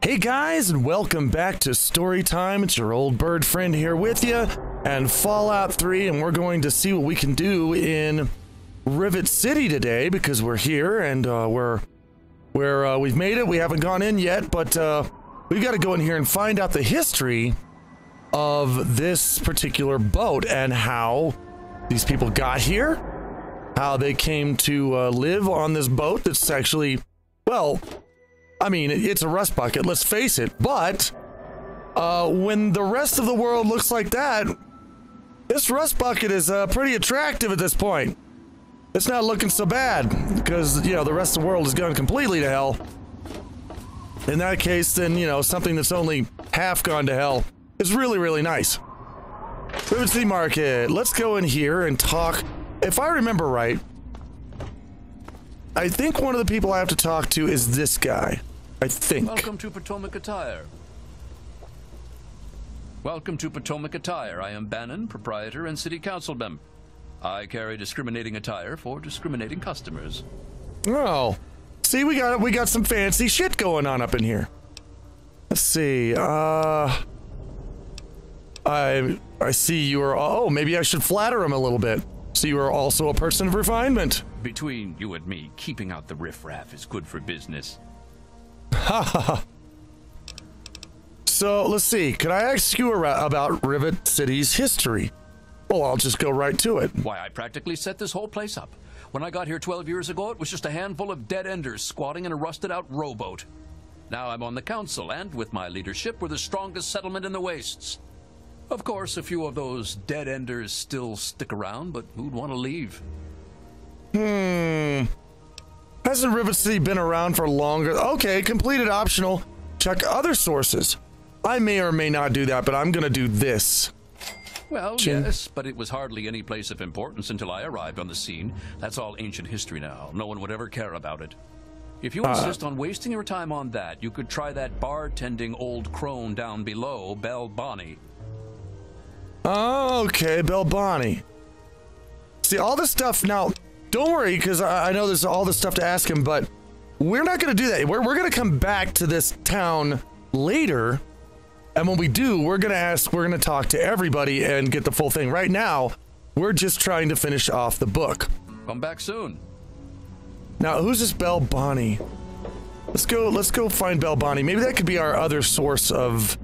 Hey guys, and welcome back to Story Time. It's your old bird friend here with you, and Fallout 3, and we're going to see what we can do in Rivet City today, because we're here, and we've made it. We haven't gone in yet, but we've got to go in here and find out the history of this particular boat, and how these people got here, how they came to live on this boat that's actually, well, I mean, it's a rust bucket, let's face it, but when the rest of the world looks like that, this rust bucket is pretty attractive at this point. It's not looking so bad, because, you know, the rest of the world has gone completely to hell. In that case, then, you know, something that's only half gone to hell is really, really nice. Rivet City Market, let's go in here and talk. If I remember right, I think one of the people I have to talk to is this guy. I think. Welcome to Potomac Attire. Welcome to Potomac Attire. I am Bannon, proprietor and city council member. I carry discriminating attire for discriminating customers. Oh, see, we got some fancy shit going on up in here. Let's see. I see you are. Oh, maybe I should flatter him a little bit. So you are also a person of refinement. Between you and me, keeping out the riffraff is good for business. Ha ha ha. So, let's see. Could I ask you about Rivet City's history? Well, I'll just go right to it. Why, I practically set this whole place up. When I got here 12 years ago, it was just a handful of dead-enders squatting in a rusted-out rowboat. Now I'm on the council, and with my leadership, we're the strongest settlement in the wastes. Of course, a few of those dead-enders still stick around, but who'd want to leave? Hasn't Rivet City been around for longer? Okay, completed optional. Check other sources. I may or may not do that, but I'm gonna do this. Well, yes, but it was hardly any place of importance until I arrived on the scene. That's all ancient history now. No one would ever care about it. If you insist on wasting your time on that, you could try that bartending old crone down below, Belle Bonnie. Oh, okay, Belle Bonnie. See, all this stuff now, don't worry, because I know there's all this stuff to ask him, but we're not going to do that. We're going to come back to this town later, and when we do, we're going to talk to everybody and get the full thing. Right now, we're just trying to finish off the book. Come back soon. Now, who's this Belle Bonnie? Let's go find Belle Bonnie. Maybe that could be our other source of,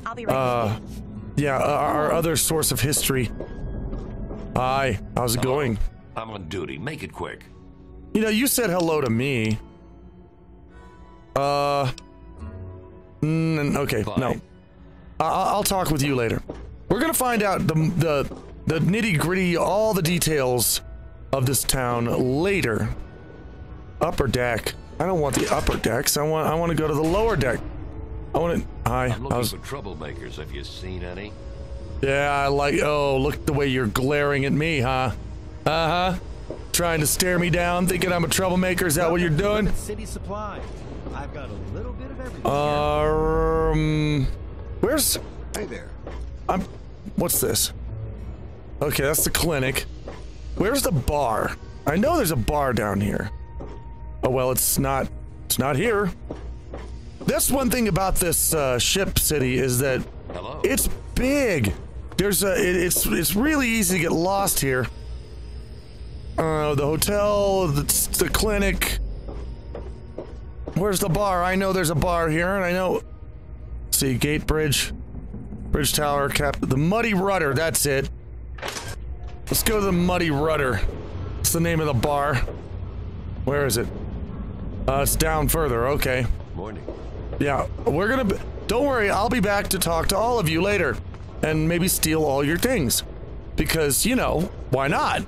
I'll be right with you. yeah, our other source of history. Hi, how's it going? I'm on duty. Make it quick. You know, you said hello to me. Okay, Fine. no. I'll talk with you later. We're gonna find out the nitty-gritty, all the details of this town later. Upper deck. I don't want the upper decks. I want to go to the lower deck. I want to. Hi. I'm looking for troublemakers. Have you seen any? Yeah, I like. Oh, look the way you're glaring at me, huh? Uh-huh. Trying to stare me down, thinking I'm a troublemaker. Is that what you're doing? City supply. I've got a little bit of everything. Where's? Hey there. What's this? Okay, that's the clinic. Where's the bar? I know there's a bar down here. Oh well, it's not here. That's one thing about this ship city is that it's big. There's it's really easy to get lost here. The hotel, the clinic. Where's the bar? I know there's a bar here, and I know. Let's see, gate bridge tower, the Muddy Rudder. That's it. Let's go to the Muddy Rudder. What's the name of the bar? Where is it? It's down further. Okay. Morning. Yeah, we're gonna. Don't worry, I'll be back to talk to all of you later, and maybe steal all your things, because you know why not?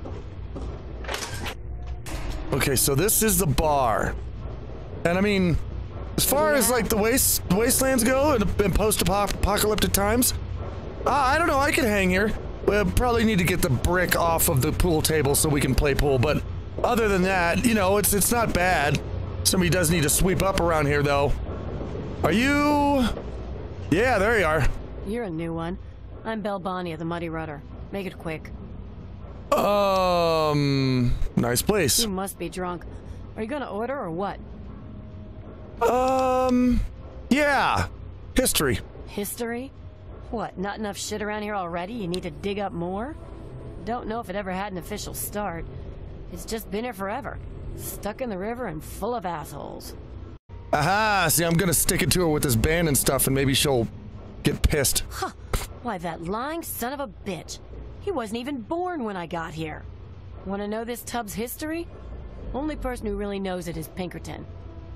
Okay, so this is the bar, and I mean, as far as like the wastelands go in post-apocalyptic times, I don't know. I could hang here. We'll probably need to get the brick off of the pool table so we can play pool, but other than that, you know, it's not bad. Somebody does need to sweep up around here, though. Are you? Yeah, there you are. You're a new one. I'm Belle Bonnie of the Muddy Rudder. Make it quick. Nice place. You must be drunk. Are you gonna order or what? Yeah, history. History? What, not enough shit around here already? You need to dig up more? Don't know if it ever had an official start. It's just been here forever. Stuck in the river and full of assholes. Aha, see, I'm gonna stick it to her with this band and stuff, and maybe she'll get pissed. Huh. Why, that lying son of a bitch. He wasn't even born when I got here. Want to know this tub's history? Only person who really knows it is Pinkerton.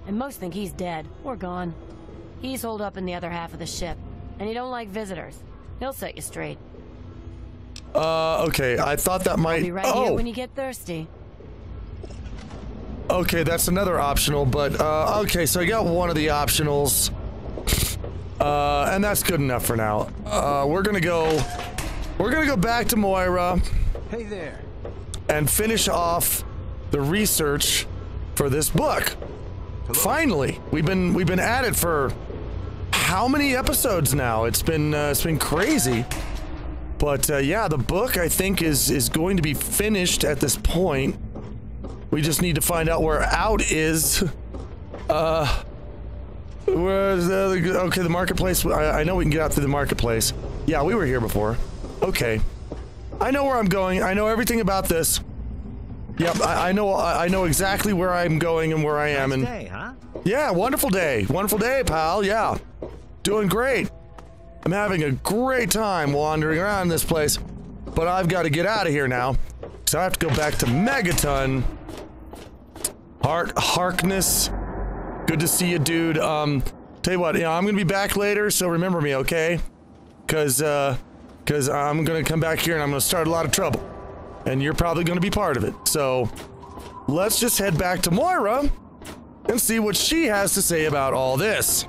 And most think he's dead, or gone. He's holed up in the other half of the ship, and he don't like visitors. He'll set you straight. Okay, I thought that might... I'll be right here when you get thirsty. Okay, that's another optional, but, okay, so I got one of the optionals. And that's good enough for now. We're gonna go back to Moira. Hey there. And finish off the research for this book. Hello. Finally, we've been at it for how many episodes now? It's been crazy. But, yeah, the book, I think, is going to be finished at this point. We just need to find out where out is. Where's okay, the marketplace. I know we can get out through the marketplace. Yeah, we were here before. Okay. I know where I'm going. I know everything about this. Yep, I know exactly where I'm going and where I am. Nice and day, huh? yeah, wonderful day. Wonderful day, pal. Yeah. Doing great. I'm having a great time wandering around this place. But I've got to get out of here now. So I have to go back to Megaton. Harkness. Good to see you, dude. Tell you what, I'm gonna be back later, so remember me, okay? Cause I'm gonna come back here and I'm gonna start a lot of trouble. And you're probably gonna be part of it. So let's just head back to Moira and see what she has to say about all this.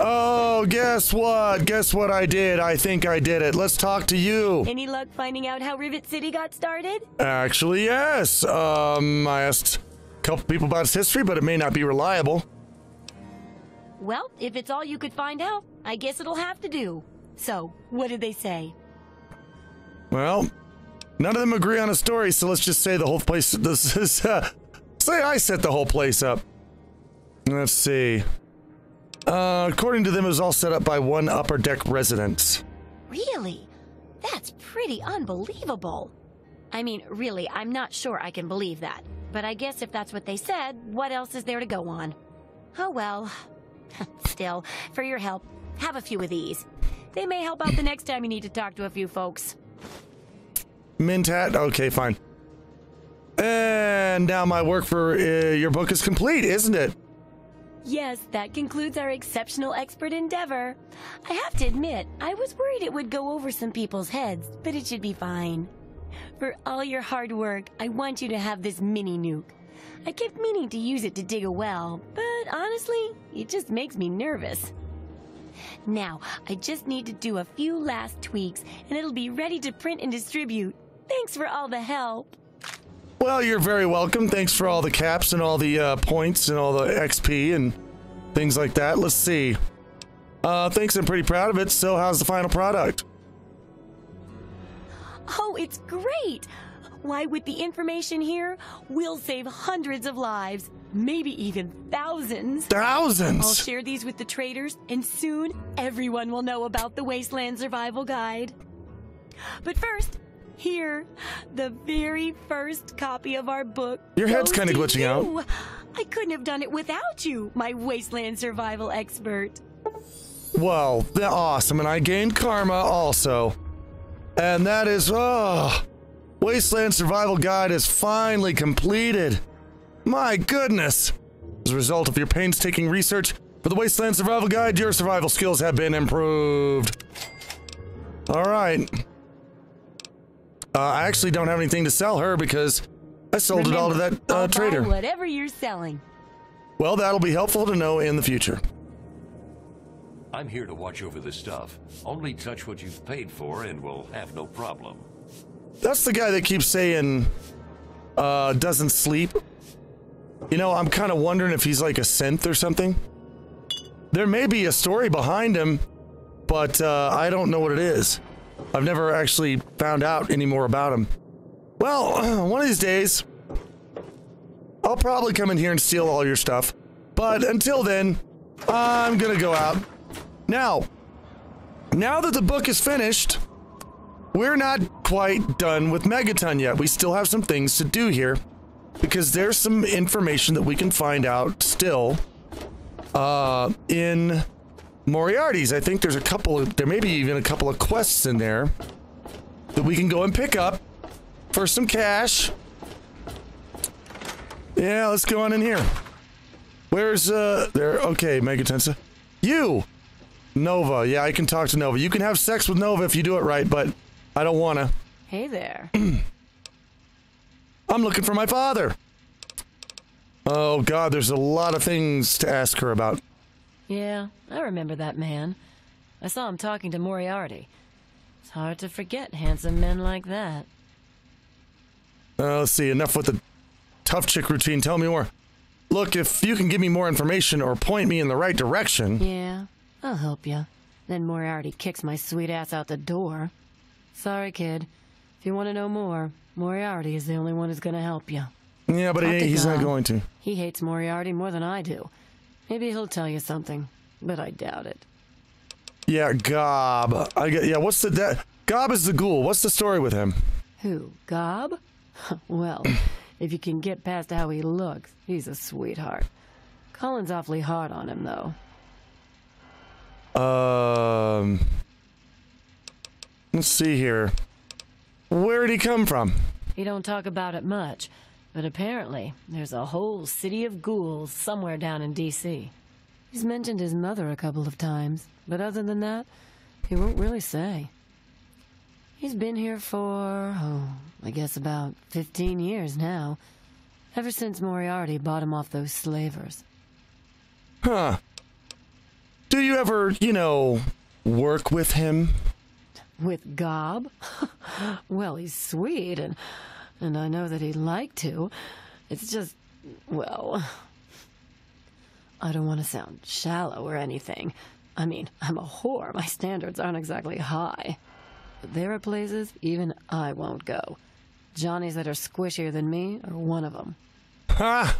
Oh, guess what? Guess what I did? I think I did it. Let's talk to you. Any luck finding out how Rivet City got started? Actually, yes. I asked a couple people about its history, but it may not be reliable. Well, if it's all you could find out, I guess it'll have to do. So, what did they say? Well, none of them agree on a story, so let's just say the whole place... This is, say I set the whole place up. Let's see. According to them, it was all set up by one upper deck resident. Really? That's pretty unbelievable. I mean, really, I'm not sure I can believe that. But I guess if that's what they said, what else is there to go on? Oh well. Still, for your help, have a few of these. They may help out the next time you need to talk to a few folks. Mint hat? Okay, fine. And now my work for your book is complete, isn't it? Yes, that concludes our exceptional expert endeavor. I have to admit, I was worried it would go over some people's heads, but it should be fine. For all your hard work, I want you to have this mini nuke. I kept meaning to use it to dig a well, but honestly, it just makes me nervous. Now, I just need to do a few last tweaks, and it'll be ready to print and distribute. Thanks for all the help. Well, you're very welcome. Thanks for all the caps and all the points and all the XP and things like that. Let's see. Thanks, I'm pretty proud of it. So how's the final product? Oh, it's great! Why, with the information here, we'll save hundreds of lives, maybe even thousands. Thousands! I'll share these with the traders, and soon everyone will know about the Wasteland Survival Guide. But first, here, the very first copy of our book. Your head's kind of glitching out. I couldn't have done it without you, my Wasteland Survival expert. Well, awesome, and I gained karma also. And that is, Wasteland Survival Guide is finally completed. My goodness. As a result of your painstaking research for the Wasteland Survival Guide, your survival skills have been improved. All right. I actually don't have anything to sell her because I sold it all to that I'll trader. Buy whatever you're selling. Well, that'll be helpful to know in the future. I'm here to watch over the stuff. Only touch what you've paid for and we'll have no problem. That's the guy that keeps saying, doesn't sleep. You know, I'm kind of wondering if he's like a synth or something. There may be a story behind him, but I don't know what it is. I've never actually found out any more about him. Well, one of these days, I'll probably come in here and steal all your stuff. But until then, I'm gonna go out. Now that the book is finished, we're not quite done with Megaton yet. We still have some things to do here, because there's some information that we can find out still in Moriarty's. I think there's there may be even a couple of quests in there that we can go and pick up for some cash. Yeah, let's go on in here. Where's, there, okay, Megaton. You! Nova, yeah, I can talk to Nova. You can have sex with Nova if you do it right, but I don't wanna. Hey there. I'm looking for my father. Oh god, there's a lot of things to ask her about. Yeah, I remember that man. I saw him talking to Moriarty. It's hard to forget handsome men like that. Let's see, enough with the tough chick routine. Tell me more. Look, if you can give me more information or point me in the right direction... Yeah, I'll help you. Then Moriarty kicks my sweet ass out the door. Sorry, kid. If you want to know more, Moriarty is the only one who's going to help you. Yeah, but he's not going to. He hates Moriarty more than I do. Maybe he'll tell you something, but I doubt it. Yeah, Gob. Yeah, what's the... Gob is the ghoul. What's the story with him? Who, Gob? Well, if you can get past how he looks, he's a sweetheart. Colin's awfully hard on him, though. Let's see here. Where'd he come from? He don't talk about it much, but apparently there's a whole city of ghouls somewhere down in D.C. He's mentioned his mother a couple of times, but other than that, he won't really say. He's been here for, I guess about 15 years now. Ever since Moriarty bought him off those slavers. Huh. Do you ever, work with him? With Gob? Well, he's sweet, and I know that he'd like to. It's just, well... I don't want to sound shallow or anything. I mean, I'm a whore. My standards aren't exactly high. But there are places even I won't go. Johnnies that are squishier than me are one of them. Ha!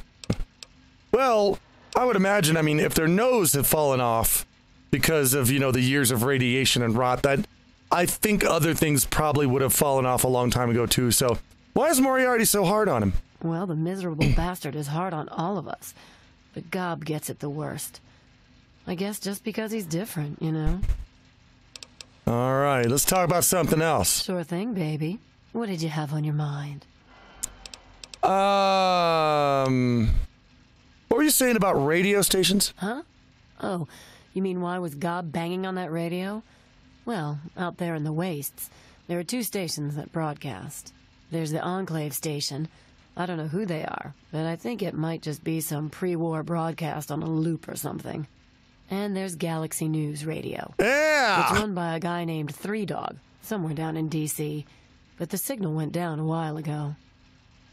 Well, I would imagine, if their nose had fallen off because of, the years of radiation and rot, that I think other things probably would have fallen off a long time ago, too. So, why is Moriarty so hard on him? Well, the miserable bastard is hard on all of us. But Gob gets it the worst. I guess just because he's different, All right, let's talk about something else. Sure thing, baby. What did you have on your mind? What were you saying about radio stations? Huh? Oh, you mean why was Gob banging on that radio? Well, out there in the wastes, there are 2 stations that broadcast. There's the Enclave station. I don't know who they are, but I think it might just be some pre-war broadcast on a loop or something. And there's Galaxy News Radio. Yeah! It's run by a guy named Three Dog, somewhere down in D.C., but the signal went down a while ago.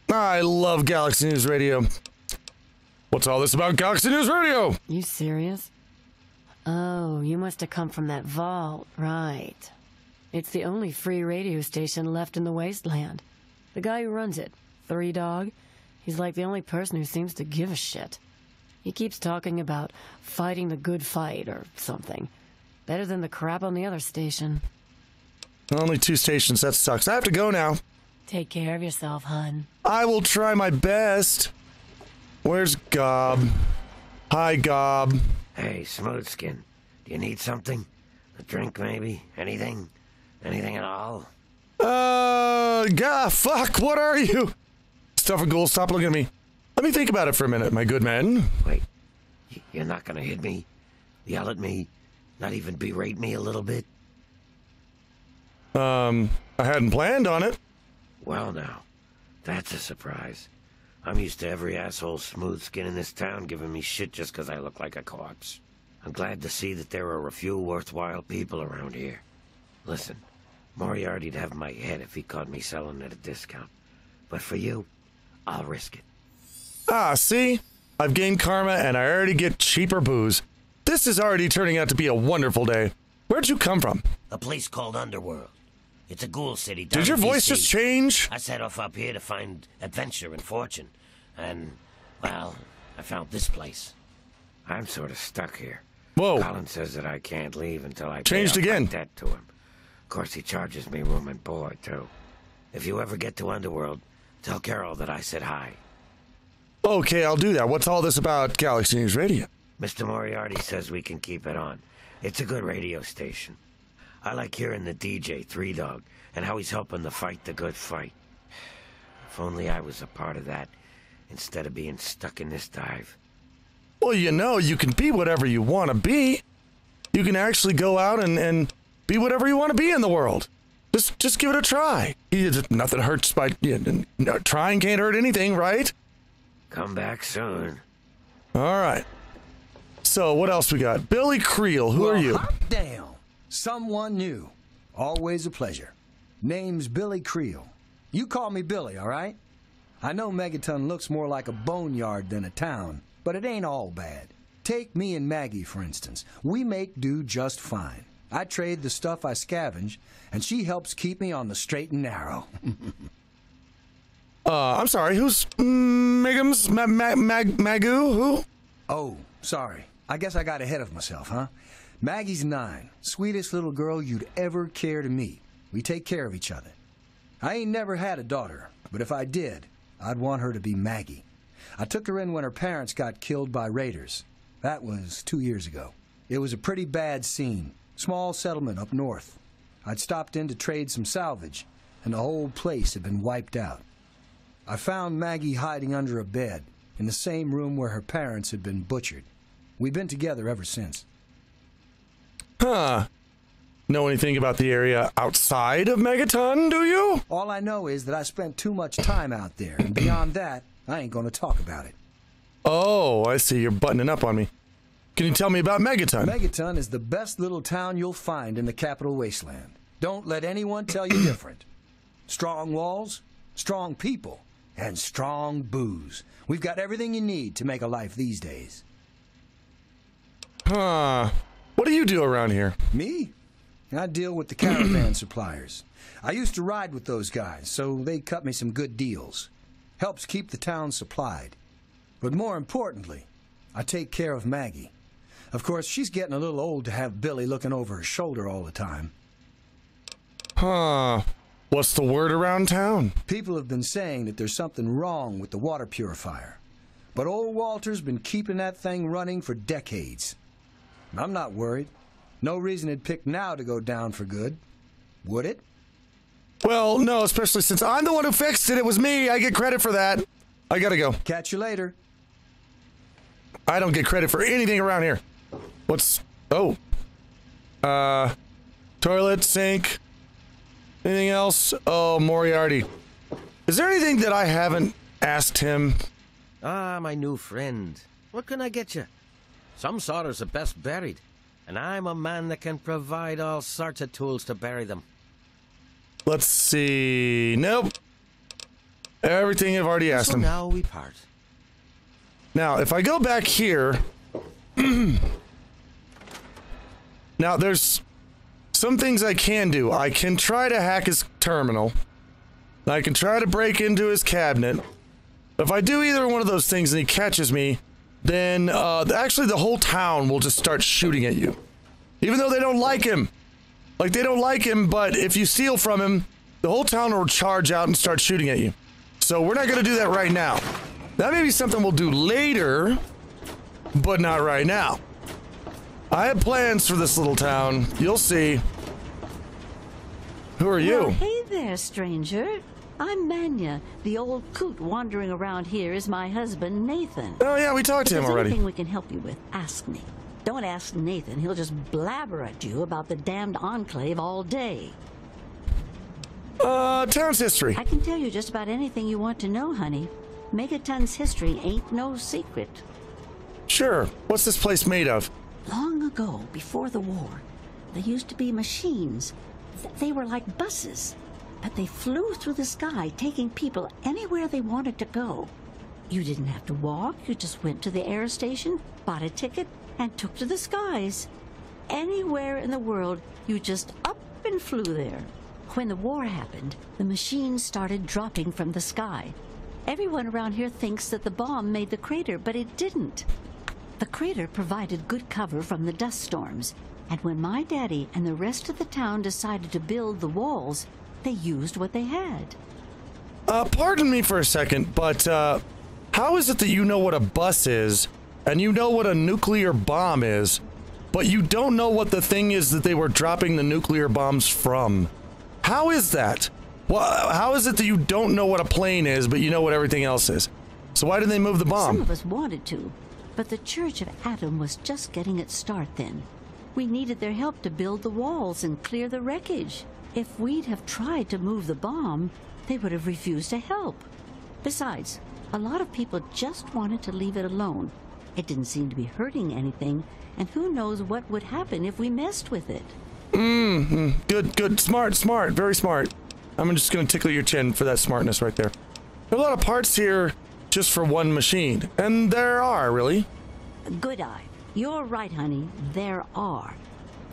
I love Galaxy News Radio. What's all this about Galaxy News Radio? You serious? Oh, you must have come from that vault, right. It's the only free radio station left in the wasteland. The guy who runs it, Three Dog, he's like the only person who seems to give a shit. He keeps talking about fighting the good fight or something. Better than the crap on the other station. Only 2 stations, that sucks. I have to go now. Take care of yourself, hun. I will try my best. Where's Gob? Hi, Gob. Hey, Smoothskin. Do you need something? A drink, maybe? Anything? Anything at all? Fuck, what are you? Stuff and ghoul, stop looking at me. Let me think about it for a minute, my good man. Wait, you're not gonna hit me? Yell at me? Not even berate me a little bit? I hadn't planned on it. Well now, that's a surprise. I'm used to every asshole smooth skin in this town giving me shit just 'cause I look like a corpse. I'm glad to see that there are a few worthwhile people around here. Listen, Moriarty'd have my head if he caught me selling at a discount. But for you, I'll risk it. Ah, see? I've gained karma and I already get cheaper booze. This is already turning out to be a wonderful day. Where'd you come from? A place called Underworld. It's a ghoul city down Did your in voice DC. just change? I set off up here to find adventure and fortune. And, well, I found this place. I'm sort of stuck here. Whoa. Colin says that I can't leave until I Changed pay off again. my debt to him. Of course, he charges me room and board, too. If you ever get to Underworld, tell Carol that I said hi. Okay, I'll do that. What's all this about Galaxy News Radio? Mr. Moriarty says we can keep it on. It's a good radio station. I like hearing the DJ, Three Dog, and how he's helping to fight the good fight. If only I was a part of that, instead of being stuck in this dive. Well, you know, you can be whatever you want to be. You can actually go out and be whatever you want to be in the world. Just give it a try. Nothing hurts by trying. Can't hurt anything, right? Come back soon. All right. So what else we got? Billy Creel. Who are you? Hot damn. Someone new. Always a pleasure. Name's Billy Creel. You call me Billy, all right? I know Megaton looks more like a boneyard than a town, but it ain't all bad. Take me and Maggie, for instance. We make do just fine. I trade the stuff I scavenge, and she helps keep me on the straight and narrow. I'm sorry, who's Megums? Magoo? Who? Oh, sorry. I guess I got ahead of myself, huh? Maggie's 9. Sweetest little girl you'd ever care to meet. We take care of each other. I ain't never had a daughter, but if I did, I'd want her to be Maggie. I took her in when her parents got killed by raiders. That was 2 years ago. It was a pretty bad scene. Small settlement up north. I'd stopped in to trade some salvage, and the whole place had been wiped out. I found Maggie hiding under a bed in the same room where her parents had been butchered. We've been together ever since. Huh. Know anything about the area outside of Megaton, do you? All I know is that I spent too much time out there, and beyond that, I ain't gonna talk about it. Oh, I see. You're buttoning up on me. Can you tell me about Megaton? Megaton is the best little town you'll find in the Capital Wasteland. Don't let anyone tell you different. Strong walls, strong people, and strong booze. We've got everything you need to make a life these days. Huh. What do you do around here? Me? I deal with the caravan suppliers. I used to ride with those guys, so they cut me some good deals. Helps keep the town supplied. But more importantly, I take care of Maggie. Of course, she's getting a little old to have Billy looking over her shoulder all the time. Huh. What's the word around town? People have been saying that there's something wrong with the water purifier. But old Walter's been keeping that thing running for decades. I'm not worried. No reason it'd pick now to go down for good. Would it? Well, no, especially since I'm the one who fixed it. It was me. I get credit for that. I gotta go. Catch you later. I don't get credit for anything around here. What's... Oh. Toilet, sink. Anything else? Oh, Moriarty. Is there anything that I haven't asked him? Ah, my new friend. What can I get you? Some sorters are best buried, and I'm a man that can provide all sorts of tools to bury them. Let's see... Nope. Everything I've already asked him. So now we part. Now, if I go back here... Now, there's some things I can do. I can try to hack his terminal. I can try to break into his cabinet. If I do either one of those things and he catches me, then actually the whole town will just start shooting at you. Even though they don't like him. Like, they don't like him, but if you steal from him, the whole town will charge out and start shooting at you. So we're not going to do that right now. That may be something we'll do later, but not right now. I have plans for this little town. You'll see. Who are you? Well, hey there, stranger. I'm Manya. The old coot wandering around here is my husband, Nathan. Oh, yeah, we talked to him already. If there's anything we can help you with, ask me. Don't ask Nathan. He'll just blabber at you about the damned Enclave all day. Town's history. I can tell you just about anything you want to know, honey. Megaton's history ain't no secret. Sure. What's this place made of? Long ago, before the war, there used to be machines. They were like buses, but they flew through the sky, taking people anywhere they wanted to go. You didn't have to walk. You just went to the air station, bought a ticket, and took to the skies. Anywhere in the world, you just up and flew there. When the war happened, the machines started dropping from the sky. Everyone around here thinks that the bomb made the crater, but it didn't. The crater provided good cover from the dust storms, and when my daddy and the rest of the town decided to build the walls, they used what they had. Pardon me for a second, but how is it that you know what a bus is, and you know what a nuclear bomb is, but you don't know what the thing is that they were dropping the nuclear bombs from? How is that? Well, how is it that you don't know what a plane is, but you know what everything else is? So why did they move the bomb? Some of us wanted to, but the Church of Atom was just getting its start then. We needed their help to build the walls and clear the wreckage. If we'd have tried to move the bomb, they would have refused to help. Besides, a lot of people just wanted to leave it alone. It didn't seem to be hurting anything, and who knows what would happen if we messed with it. Good. Smart. Very smart. I'm just going to tickle your chin for that smartness right there. There are a lot of parts here just for one machine. And there are, really. Good eye. You're right, honey. There are.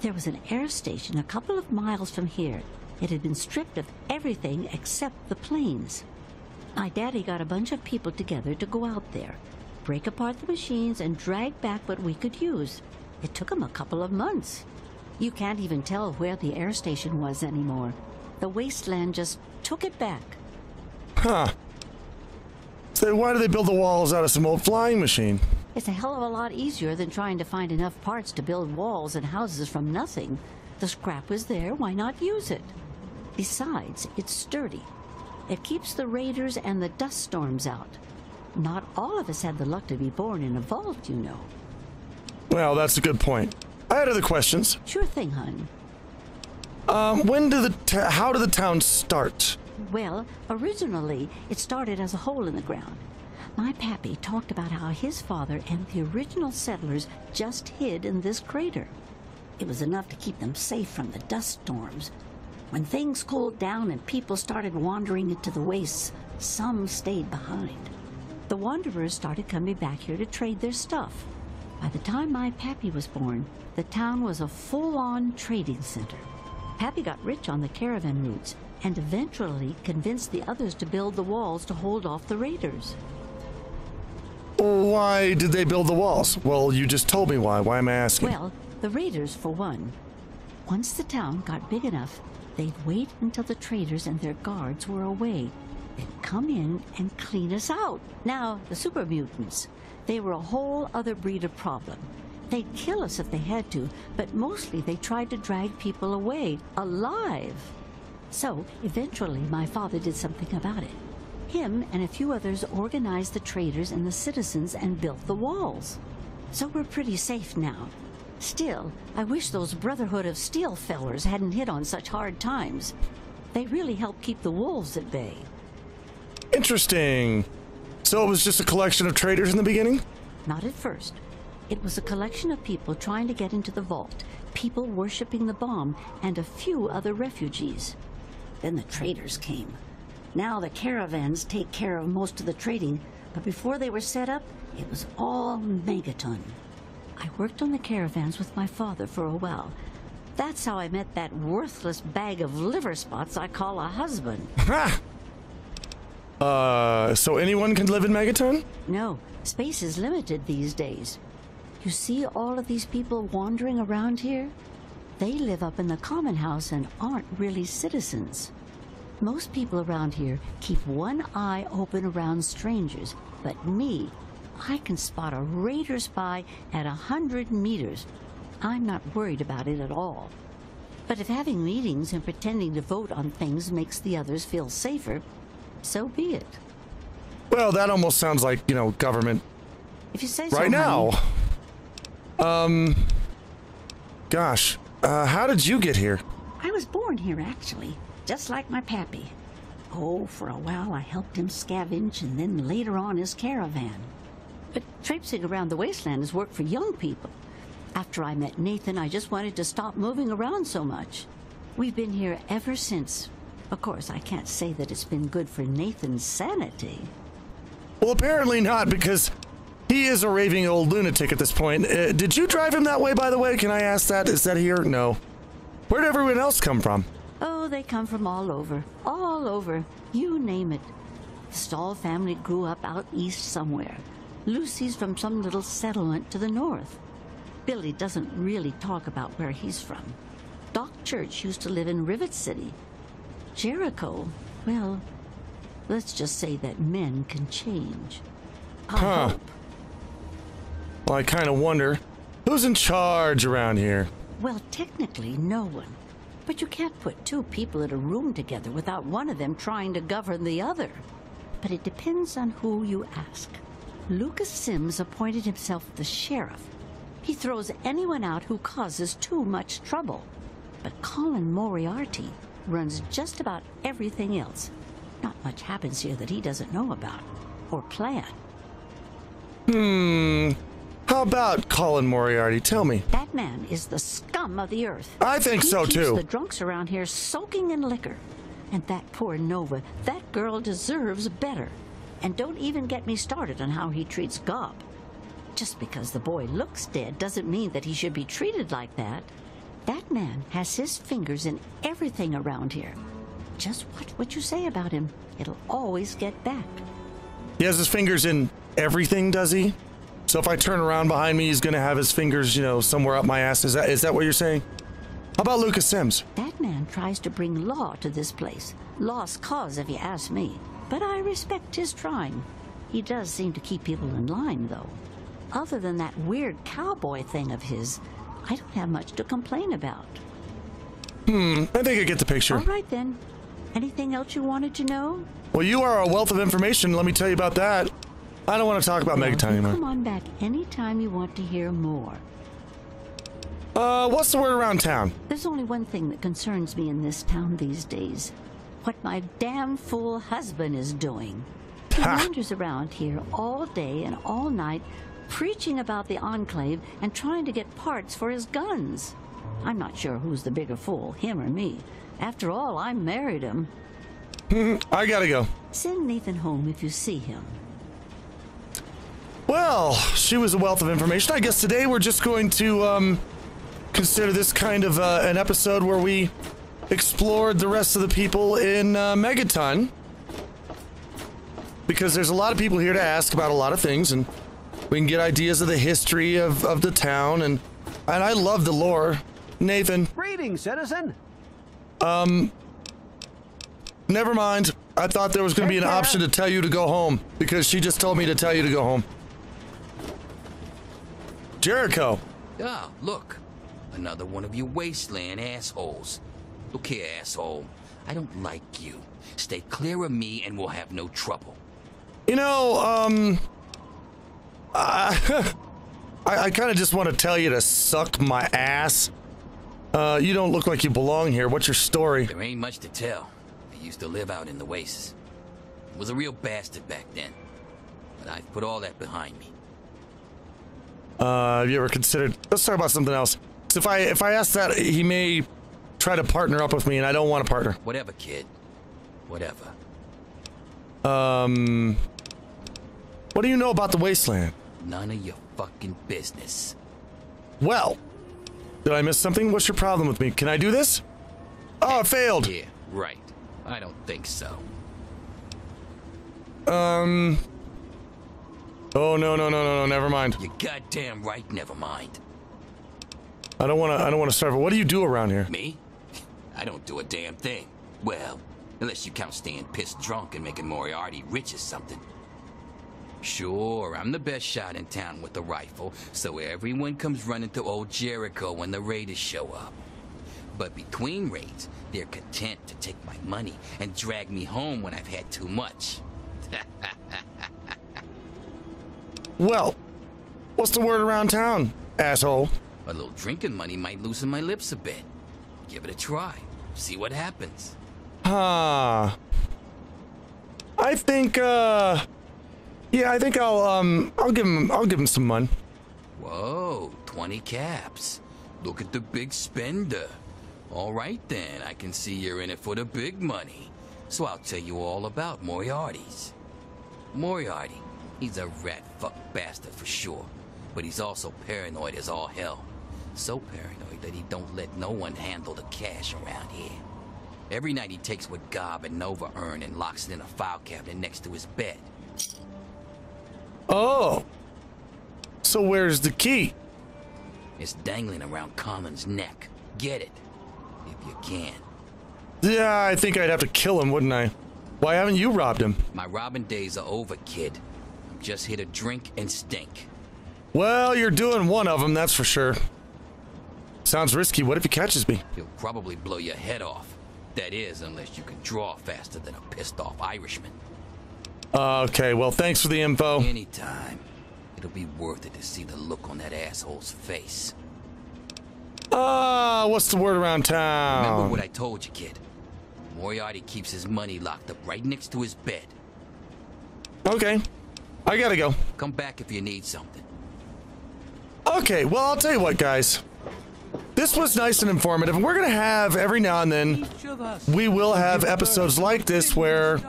There was an air station a couple of miles from here. It had been stripped of everything except the planes. My daddy got a bunch of people together to go out there, break apart the machines, and drag back what we could use. It took him a couple of months. You can't even tell where the air station was anymore. The wasteland just took it back. Huh. So why do they build the walls out of some old flying machine? It's a hell of a lot easier than trying to find enough parts to build walls and houses from nothing. The scrap was there, why not use it? Besides, it's sturdy. It keeps the raiders and the dust storms out. Not all of us had the luck to be born in a vault, you know. Well, that's a good point. I had other questions. Sure thing, hon. How did the town start? Well, originally, it started as a hole in the ground. My pappy talked about how his father and the original settlers just hid in this crater. It was enough to keep them safe from the dust storms. When things cooled down and people started wandering into the wastes, some stayed behind. The wanderers started coming back here to trade their stuff. By the time my pappy was born, the town was a full-on trading center. Pappy got rich on the caravan routes and eventually convinced the others to build the walls to hold off the raiders. Why did they build the walls? Well, you just told me why. Why am I asking? Well, the raiders, for one. Once the town got big enough, they'd wait until the traders and their guards were away, then come in and clean us out. Now, the super mutants, they were a whole other breed of problem. They'd kill us if they had to, but mostly they tried to drag people away, alive. So, eventually, my father did something about it. Him and a few others organized the traders and the citizens and built the walls. So we're pretty safe now. Still, I wish those Brotherhood of Steel fellers hadn't hit on such hard times. They really helped keep the wolves at bay. Interesting. So it was just a collection of traders in the beginning? Not at first. It was a collection of people trying to get into the vault, people worshipping the bomb, and a few other refugees. Then the traders came. Now the caravans take care of most of the trading, but before they were set up, it was all Megaton. I worked on the caravans with my father for a while. That's how I met that worthless bag of liver spots I call a husband. Ha! So anyone can live in Megaton? No, space is limited these days. You see all of these people wandering around here? They live up in the common house and aren't really citizens. Most people around here keep one eye open around strangers, but me, I can spot a raider spy at 100 meters. I'm not worried about it at all. But if having meetings and pretending to vote on things makes the others feel safer, so be it. Well, that almost sounds like, government. If you say so, right now. honey. Gosh, how did you get here? I was born here, actually, just like my pappy. Oh, for a while I helped him scavenge and then later on his caravan. But traipsing around the wasteland is work for young people. After I met Nathan, I just wanted to stop moving around so much. We've been here ever since. Of course, I can't say that it's been good for Nathan's sanity. Well, apparently not, because he is a raving old lunatic at this point. Did you drive him that way, by the way? Can I ask that? Is that here? No. Where did everyone else come from? Oh, they come from all over. All over. You name it. The Stahl family grew up out east somewhere. Lucy's from some little settlement to the north. Billy doesn't really talk about where he's from. Doc Church used to live in Rivet City. Jericho, well, let's just say that men can change. I hope. Well, I kind of wonder, who's in charge around here? Well, technically, no one. But you can't put two people in a room together without one of them trying to govern the other. But it depends on who you ask. Lucas Sims appointed himself the sheriff. He throws anyone out who causes too much trouble. But Colin Moriarty runs just about everything else. Not much happens here that he doesn't know about or plan. How about Colin Moriarty? Tell me. That man is the scum of the earth. I think so, He too. keeps the drunks around here soaking in liquor. And that poor Nova, that girl deserves better. And don't even get me started on how he treats Gob. Just because the boy looks dead doesn't mean that he should be treated like that. That man has his fingers in everything around here. Just watch what you say about him. It'll always get back. He has his fingers in everything, does he? So if I turn around behind me, he's going to have his fingers, somewhere up my ass. Is that what you're saying? How about Lucas Sims? That man tries to bring law to this place. Lost cause, if you ask me. But I respect his trying. He does seem to keep people in line, though. Other than that weird cowboy thing of his, I don't have much to complain about. I think I get the picture. All right, then. Anything else you wanted to know? Well, you are a wealth of information. Let me tell you about that. I don't want to talk about Megaton anymore. Come on back anytime you want to hear more. What's the word around town? There's only one thing that concerns me in this town these days. What my damn fool husband is doing. He wanders around here all day and all night, preaching about the Enclave and trying to get parts for his guns. I'm not sure who's the bigger fool, him or me. After all, I married him. I gotta go. Send Nathan home if you see him. Well, she was a wealth of information. I guess today we're just going to consider this kind of an episode where we explored the rest of the people in Megaton. Because there's a lot of people here to ask about a lot of things, and we can get ideas of the history of the town, and I love the lore. Nathan. Greetings, citizen. Never mind. I thought there was going to be an option to tell you to go home, because she just told me to tell you to go home. Jericho. Ah, look. Another one of you wasteland assholes. Look here, asshole. I don't like you. Stay clear of me and we'll have no trouble. I kind of just want to tell you to suck my ass. You don't look like you belong here. What's your story? There ain't much to tell. I used to live out in the wastes. Was a real bastard back then. But I've put all that behind me. Have you ever considered... Let's talk about something else. So if I ask that, he may try to partner up with me, and I don't want to partner. Whatever, kid. Whatever. What do you know about the wasteland? None of your fucking business. Well, did I miss something? What's your problem with me? Can I do this? Oh, it failed. Yeah, right. I don't think so. Oh, no, never mind. You're goddamn right, never mind. I don't want to start. What do you do around here? Me? I don't do a damn thing. Well, unless you count staying pissed drunk and making Moriarty rich or something. Sure, I'm the best shot in town with a rifle, so everyone comes running to old Jericho when the raiders show up. But between raids, they're content to take my money and drag me home when I've had too much. Well, what's the word around town, asshole? A little drinking money might loosen my lips a bit. Give it a try. See what happens. I think, yeah, I think I'll give him some money. Whoa, 20 caps. Look at the big spender. All right then, I can see you're in it for the big money. So I'll tell you all about Moriarty's. Moriarty, he's a rat-fuck bastard for sure. But he's also paranoid as all hell. So paranoid that he don't let no one handle the cash around here. Every night he takes what Gob and Nova earn and locks it in a file cabinet next to his bed. Oh. So where's the key? It's dangling around Colin's neck. Get it, if you can. Yeah, I think I'd have to kill him, wouldn't I? Why haven't you robbed him? My robbing days are over, kid. I'm just here to drink and stink. Well, you're doing one of them, that's for sure. Sounds risky. What if he catches me? He'll probably blow your head off. That is, unless you can draw faster than a pissed-off Irishman. Okay, well, thanks for the info. Anytime. It'll be worth it to see the look on that asshole's face. What's the word around town? Remember what I told you, kid. Moriarty keeps his money locked up right next to his bed. Okay. I gotta go. Come back if you need something. Okay, well, I'll tell you what, guys. This was nice and informative, and we're gonna have, every now and then, we will have episodes like this where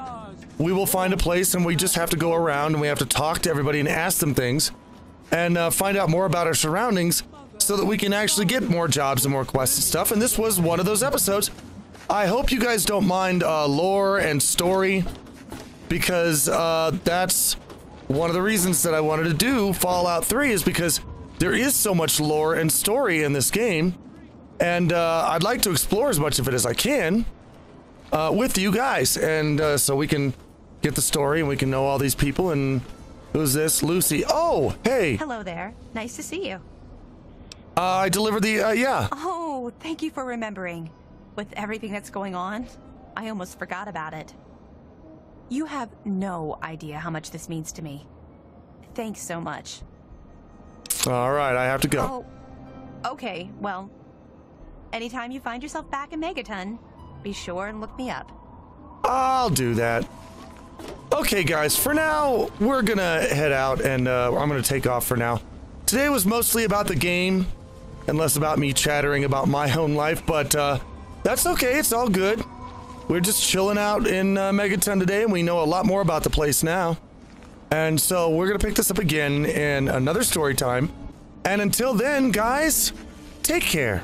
we will find a place and we just have to go around and we have to talk to everybody and ask them things and find out more about our surroundings so that we can actually get more jobs and more quests and stuff. And this was one of those episodes. I hope you guys don't mind lore and story, because that's one of the reasons that I wanted to do Fallout 3, is because there is so much lore and story in this game, and I'd like to explore as much of it as I can with you guys, and so we can get the story and we can know all these people. And who's this? Lucy. Oh, hey. Hello there. Nice to see you. I delivered the, yeah. Oh, thank you for remembering. With everything that's going on, I almost forgot about it. You have no idea how much this means to me. Thanks so much. All right, I have to go. Oh, okay, well, anytime you find yourself back in Megaton, be sure and look me up. I'll do that. Okay, guys, for now, we're gonna head out, and I'm gonna take off for now. Today was mostly about the game, and less about me chattering about my own life, but that's okay, it's all good. We're just chilling out in Megaton today, and we know a lot more about the place now. And so we're gonna pick this up again in another story time. And until then, guys, take care.